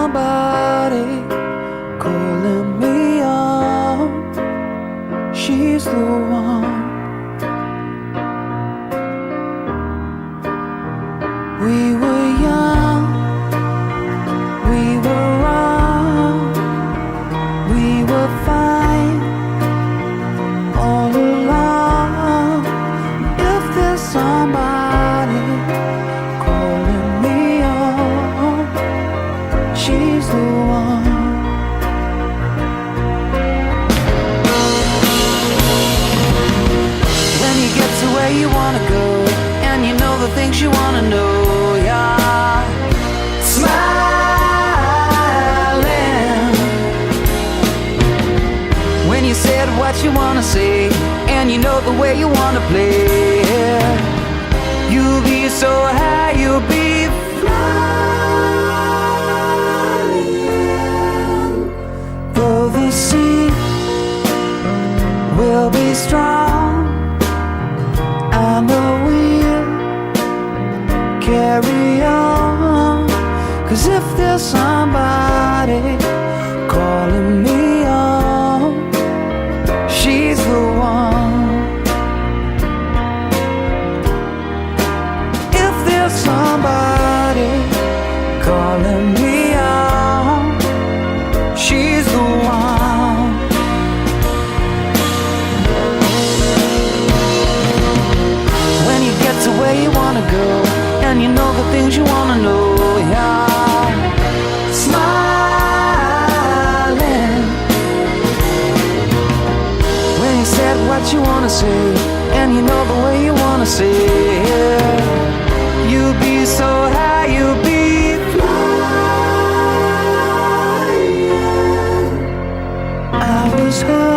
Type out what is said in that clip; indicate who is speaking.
Speaker 1: somebody calling me up, she's the one. We were young, we were wrong, we were fine all along. If there's somebody calling me up, she's the one. When you get to where you wanna go, and you know the things you wanna know, yeah, smiling. When you said what you wanna say, and you know the way you wanna play, you'll be so high, you'll be flying. Though the sea will be strong, I know we'll carry on. 'Cause if there's somebody calling me up, she's the one. If there's somebody calling me up, she's the one. When you get to where you wanna go, and you know the things you wanna know, yeah, smiling. When you said what you wanna say, and you know the way you wanna say it, you'll be so high, you'll be flying. I was hurt